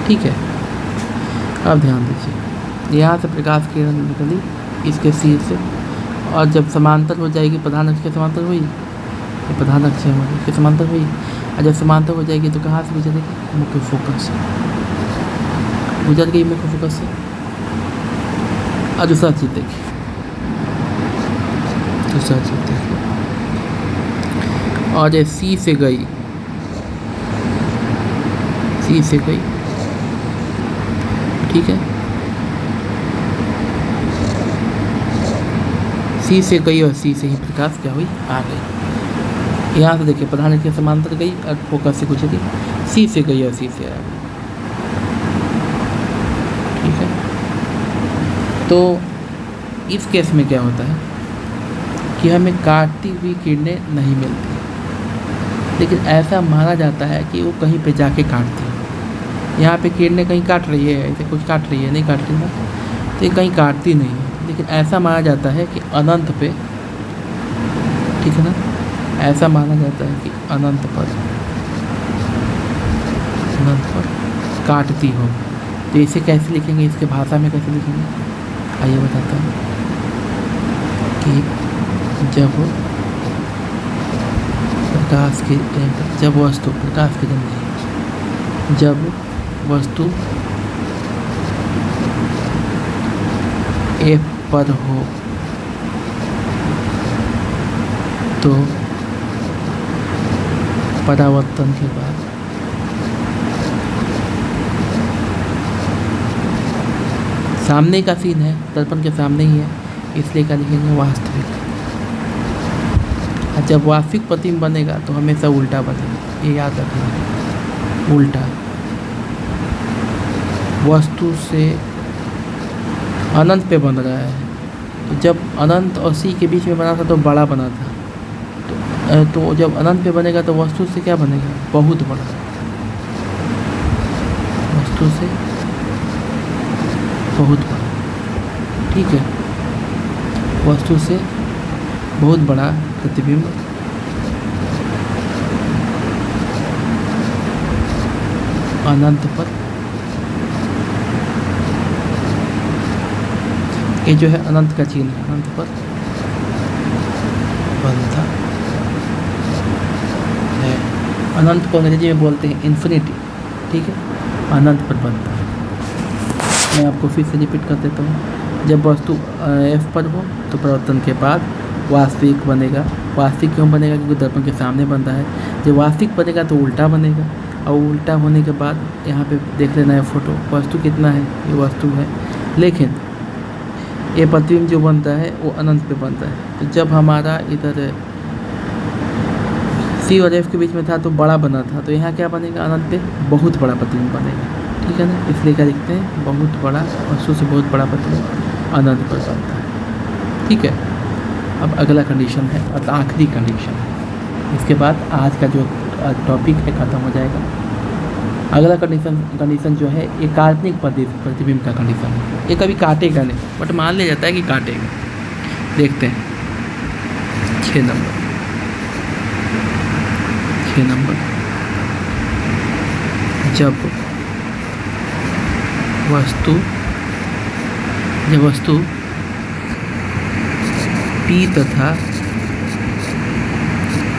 ठीक है। अब ध्यान दीजिए, यहाँ से प्रकाश किरण निकली इसके सिर से, और जब समांतर हो जाएगी, प्रधान अक्ष के समांतर हुई, तो प्रधान अक्ष हमारी इसके समांतर हुई, और जब समांतर हो जाएगी तो कहाँ से गुजरेगी, मुख्य फोकस से गुजर गई, मुख्य फोकस से। और दूसरा चीज़ देखिए, और ये C से गई, ठीक है, C से गई और C से ही प्रकाश क्या हुई, आ गई। यहाँ से देखिए प्रधान अक्ष के समांतर गई और फोकस से गुजरी, C से गई और C से आ गई, ठीक है। तो इस केस में क्या होता है कि हमें काटती हुई किरणें नहीं मिलती, लेकिन ऐसा माना जाता है कि वो कहीं पे जाके काटती है। यहाँ पे किरणें कहीं काट रही है, ऐसे कुछ काट रही है, नहीं काट रही ना, तो ये कहीं काटती नहीं है, लेकिन ऐसा माना जाता है कि अनंत पे, ठीक है ना, ऐसा माना जाता है कि अनंत पर काटती हो। तो इसे कैसे लिखेंगे, इसके भाषा में कैसे लिखेंगे, आइए बताता हूँ कि जब वस्तु प्रकाश की जन्म, जब वस्तु F पर हो तो परावर्तन के बाद सामने का सीन है, दर्पण के सामने ही है, इसलिए क्या लिखेंगे, वास्तविक। और जब वास्तविक प्रतिबिंब बनेगा तो हमेशा उल्टा बनेगा, ये याद रखना, उल्टा। वस्तु से अनंत पे बन रहा है, तो जब अनंत और C के बीच में बना था तो बड़ा बना था, तो जब अनंत पे बनेगा तो वस्तु से क्या बनेगा, बहुत बड़ा, वस्तु से बहुत बड़ा, ठीक है, वस्तु से बहुत बड़ा प्रतिबिंब अनंत पर, ये जो है अनंत का चिन्ह है, अनंत पर बनता है। अनंत को अंग्रेजी में बोलते हैं इन्फिनिटी, ठीक है, अनंत पर बनता है। मैं आपको फिर से रिपीट कर देता हूँ, जब वस्तु F पर हो तो परिवर्तन के बाद वास्तविक बनेगा। वास्तविक क्यों बनेगा, क्योंकि दर्पण के सामने बन रहा है। जब वास्तविक बनेगा तो उल्टा बनेगा, और उल्टा होने के बाद यहाँ पे देख लेना है फोटो, वस्तु कितना है, ये वस्तु है, लेकिन ये प्रतिबिंब जो बनता है वो अनंत पे बनता है। तो जब हमारा इधर सी और एफ के बीच में था तो बड़ा बना था, तो यहाँ क्या बनेगा अनंत पे बहुत बड़ा प्रतिबिंब बनेगा, ठीक है ना। इसलिए क्या लिखते हैं, बहुत बड़ा वस्तु से बहुत बड़ा प्रतिबिंब अनंत पर बनता है, ठीक है। अब अगला कंडीशन है और आखिरी कंडीशन है, इसके बाद आज का जो टॉपिक है ख़त्म हो जाएगा। अगला कंडीशन जो है ये काल्पनिक प्रतिबिंब का कंडीशन है। ये कभी काटेगा नहीं, बट मान लिया जाता है कि काटेगा। देखते हैं 6 नंबर। जब वस्तु P तथा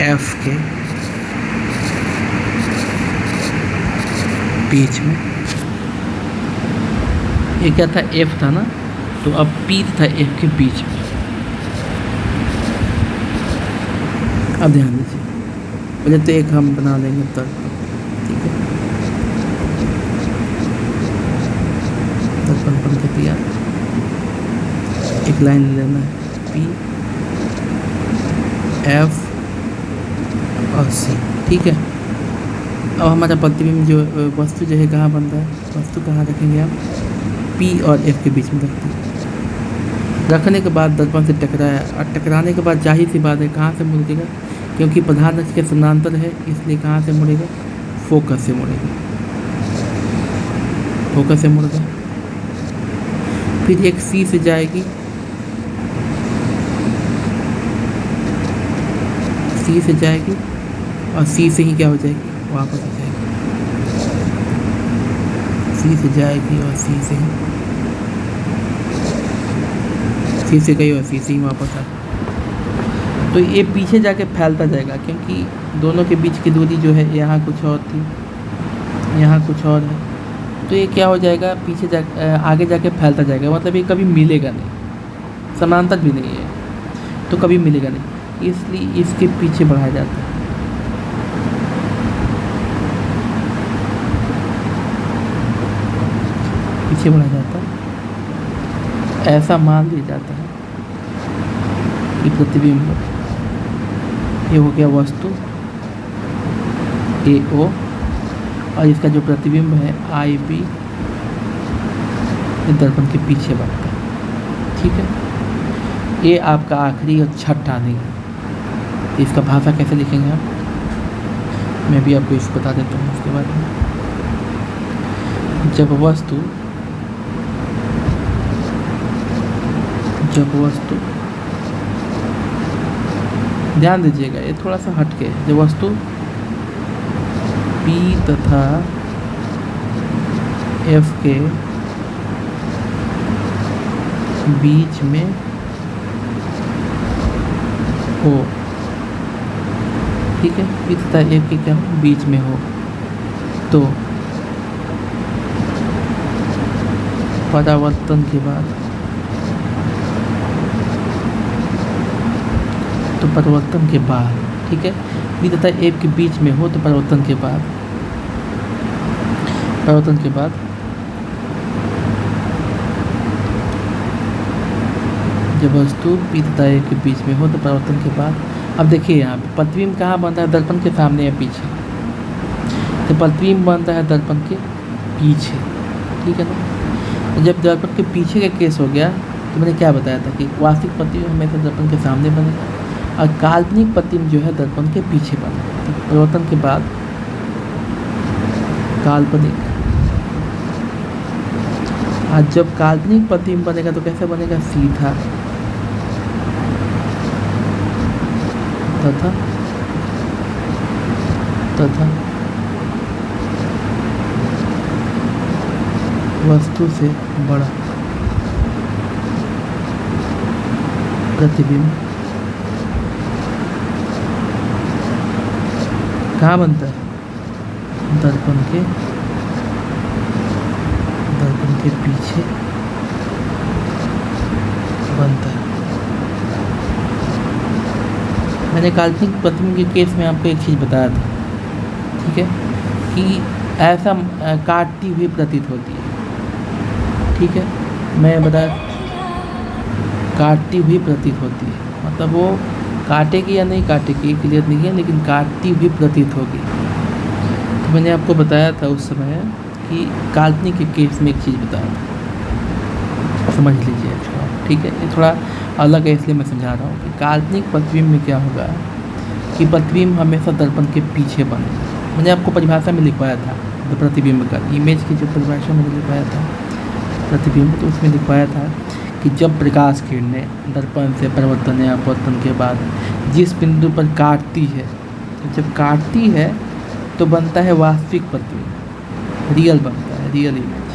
F के बीच में, ये क्या था, F था ना, तो अब P तथा F के बीच में, अब ध्यान दीजिए, पहले तो एक हम बना लेंगे दर्पण, ठीक है। दर्पण बन के दिया, एक लाइन लेना है P F और C, ठीक है। अब हमारा प्रतिबिंब जो वस्तु जो है कहाँ बनता है, वस्तु कहाँ रखेंगे आप, P और F के बीच में रखते हैं। रखने के बाद दर्पण से टकराया, और टकराने के बाद जाहिर सी बात है कहाँ से मुड़ेगा, क्योंकि प्रधान अक्ष के समानांतर है, इसलिए कहाँ से मुड़ेगा, फोकस से मुड़ेगा, फोकस से मुड़ गया। फिर एक C से जाएगी, C से जाएगी और C से ही क्या हो जाएगी, वापस आ जाएगी। C से जाएगी और C से ही, C से गई और C से ही वापस आ, तो ये पीछे जाके फैलता जाएगा, क्योंकि दोनों के बीच की दूरी जो है यहाँ कुछ और थी, यहाँ कुछ और है, तो ये क्या हो जाएगा, पीछे जा आगे जाके फैलता जाएगा, मतलब ये कभी मिलेगा नहीं, समानांतर भी नहीं है तो कभी मिलेगा नहीं, इसलिए इसके पीछे बढ़ाया जाता है। पीछे बढ़ाया जाता है, ऐसा मान लिया जाता है कि प्रतिबिंब, ये हो गया वस्तु AO, और इसका जो प्रतिबिंब है IB, ये दर्पण के पीछे बनता है, ठीक है। ये आपका आखिरी और छठा नहीं है। इसका भाषा कैसे लिखेंगे आप, मैं भी आपको इसको बता देता हूँ इसके बारे में। जब वस्तु ध्यान दीजिएगा, ये थोड़ा सा हट के, जब वस्तु P तथा F के बीच में हो, ठीक है, P तथा F के क्या हो, बीच में हो, तो परावर्तन के बाद, ठीक है, B तथा F के बीच में हो तो परावर्तन के बाद जब वस्तु P तथा F के बीच में हो तो परावर्तन के बाद, अब देखिए यहाँ पे प्रतिबिंब कहाँ बनता है, दर्पण के सामने या पीछे, तो प्रतिबिंब बनता है दर्पण के पीछे, ठीक है ना। तो जब दर्पण के पीछे का केस हो गया, तो मैंने क्या बताया था कि वास्तविक प्रतिबिंब हमेशा दर्पण के सामने बनेगा और काल्पनिक प्रतिबिंब जो है दर्पण के पीछे बनेगा। तो परिवर्तन के बाद काल्पनिक, आज जब काल्पनिक प्रतिबिंब बनेगा तो कैसे बनेगा, सीधा तथा वस्तु से बड़ा प्रतिबिंब कहाँ बनता है, दर्पण के पीछे बनता है। मैंने काल्पनिक प्रतिबिंब के केस में आपको एक चीज़ बताया था, ठीक है, कि ऐसा काटती हुई प्रतीत होती है, ठीक है, मैं बताया काटती हुई प्रतीत होती है, मतलब वो काटेगी या नहीं काटेगी क्लियर नहीं है, लेकिन काटती हुई प्रतीत होगी। तो मैंने आपको बताया था उस समय कि काल्पनिक के केस में एक चीज़ बताया था, समझ लीजिए अच्छा, ठीक है। ये थोड़ा अलग है इसलिए मैं समझा रहा हूँ कि काल्पनिक प्रतिबिंब में क्या होगा कि प्रतिबिंब हमेशा दर्पण के पीछे बनेगा। मैंने आपको परिभाषा में लिखवाया था प्रतिबिंब का, इमेज की जो परिभाषा मैंने लिखवाया था प्रतिबिंब, तो उसमें लिखवाया था कि जब प्रकाश किरणें दर्पण से परावर्तन या अपवर्तन के बाद जिस बिंदु पर काटती है, तो जब काटती है तो बनता है वास्तविक प्रतिबिंब, रियल बनता है, रियल इमेज।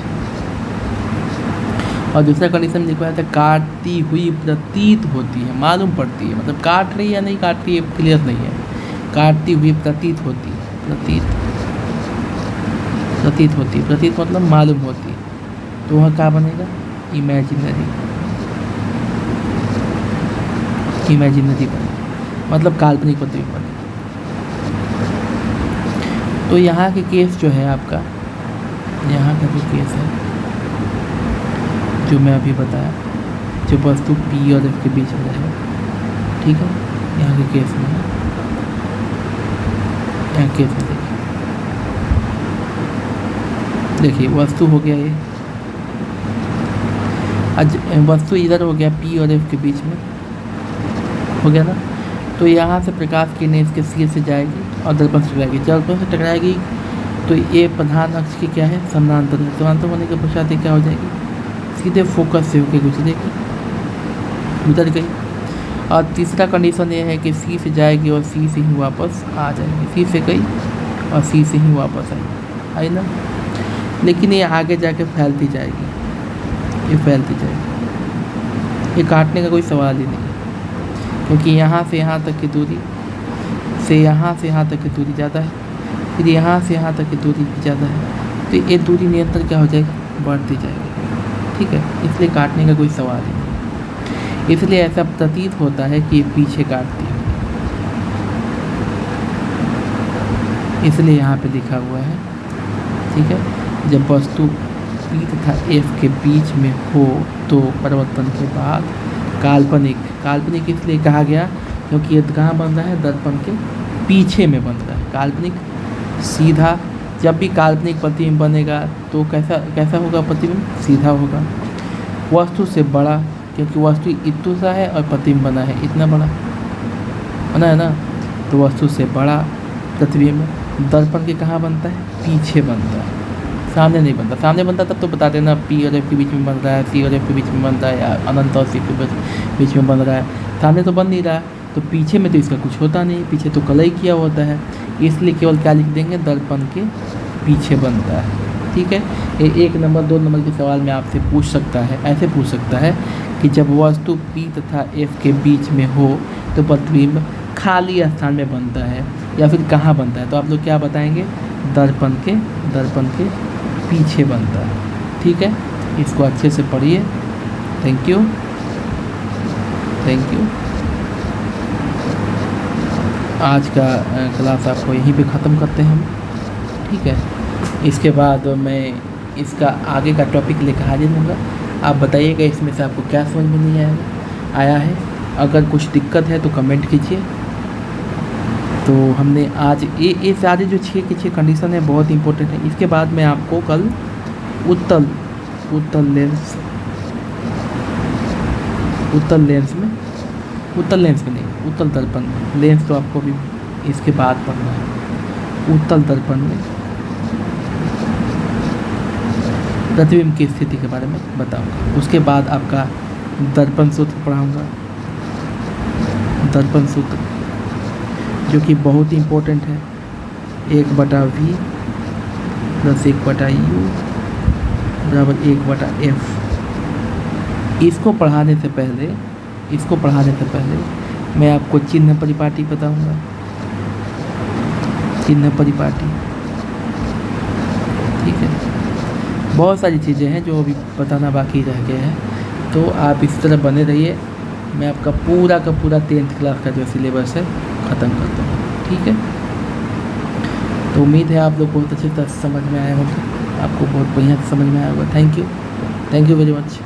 और दूसरा कंडीशन लिखवाया था काटती हुई प्रतीत होती है, मालूम पड़ती है, मतलब काट रही है या नहीं काट रही है क्लियर नहीं है, काटती हुई प्रतीत होती है, प्रतीत होती है, प्रतीत मतलब मालूम होती है। तो वह क्या बनेगा, इमेजिनरी बनेगा, मतलब काल्पनिक प्रतिबिंब बनेगा। तो यहाँ के केस जो है आपका, यहाँ का जो केस है जो मैं अभी बताया, जो वस्तु P और F के बीच में है, ठीक है, यहाँ के केस में है, यहाँ केस में देखिए वस्तु हो गया ये, आज वस्तु इधर हो गया P और F के बीच में हो गया ना। तो यहाँ से प्रकाश किरणें इसके सिरे से जाएगी और दर्पण से जाएगी, दर्पण से टकराएगी तो ये प्रधान अक्ष की क्या है, समानांतर है, समानांतर होने के पश्चात ये क्या हो जाएगी, सीधे फोकस से होकर गुजरेगी, गुजर गई। और तीसरा कंडीशन ये है कि सी से जाएगी और सी से ही वापस आ जाएगी, सी से गई और सी से ही वापस आई ना। लेकिन ये आगे जाके फैलती जाएगी, ये फैलती जाएगी, ये काटने का कोई सवाल ही नहीं है, क्योंकि यहाँ से यहाँ तक की दूरी से यहाँ से यहाँ तक की दूरी ज़्यादा है, फिर यहाँ से यहाँ तक की दूरी ज़्यादा है, तो ये दूरी निरंतर क्या हो जाएगी, बढ़ती जाएगी, ठीक है। इसलिए काटने का कोई सवाल ही नहीं, इसलिए ऐसा प्रतीत होता है कि ये पीछे काटती है, इसलिए यहाँ पे लिखा हुआ है, ठीक है। जब वस्तु P तथा F के बीच में हो तो परिवर्तन के बाद काल्पनिक इसलिए कहा गया क्योंकि ये कहाँ बन रहा है, दर्पण के पीछे में बन रहा है। काल्पनिक सीधा, जब भी काल्पनिक प्रतिबिंब बनेगा तो कैसा होगा, प्रतिबिंब सीधा होगा। वस्तु से बड़ा, क्योंकि वस्तु इतना सा है और प्रतिबिंब बना है इतना बड़ा, बना है ना, तो वस्तु से बड़ा प्रतिबिंब दर्पण के कहाँ बनता है, पीछे बनता है, सामने नहीं बनता। सामने बनता तब तो बता देना P और F के बीच में बन रहा है, C और F के बीच में बन रहा है, या अनंत और C के बीच में बन रहा है, सामने तो बन नहीं रहा, तो पीछे में तो इसका कुछ होता नहीं, पीछे तो कलई किया होता है, इसलिए केवल क्या लिख देंगे, दर्पण के पीछे बनता है, ठीक है। ये 1 नंबर 2 नंबर के सवाल में आपसे पूछ सकता है, ऐसे पूछ सकता है कि जब वस्तु P तथा F के बीच में हो तो प्रतिबिंब खाली स्थान में बनता है या फिर कहाँ बनता है, तो आप लोग क्या बताएंगे, दर्पण के पीछे बनता है, ठीक है। इसको अच्छे से पढ़िए। Thank you. आज का क्लास आपको यहीं पे ख़त्म करते हैं हम, ठीक है। इसके बाद मैं इसका आगे का टॉपिक लेकर हाजिर होऊंगा। आप बताइएगा इसमें से आपको क्या समझ में नहीं आया है। अगर कुछ दिक्कत है तो कमेंट कीजिए। तो हमने आज ये सारे जो 6 के 6 कंडीशन है बहुत इंपॉर्टेंट है। इसके बाद मैं आपको कल उत्तल दर्पण लेंस तो आपको भी इसके बाद पढ़ना है। उत्तल दर्पण में प्रतिबिंब की स्थिति के बारे में बताऊंगा। उसके बाद आपका दर्पण सूत्र पढ़ाऊंगा, दर्पण सूत्र जो कि बहुत इम्पोर्टेंट है, 1/v + 1/u = 1/f। इसको पढ़ाने से पहले मैं आपको चिन्ह परिपाटी बताऊंगा, चिन्ह परिपाटी, ठीक है। बहुत सारी चीज़ें हैं जो अभी बताना बाकी रह गए हैं, तो आप इस तरह बने रहिए। मैं आपका पूरा का पूरा 10th क्लास का जो सिलेबस है ख़त्म करता हूँ, ठीक है। तो उम्मीद है आप लोग बहुत अच्छी तरह समझ में आया होगा, आपको बहुत बढ़िया समझ में आया होगा। Thank you very much.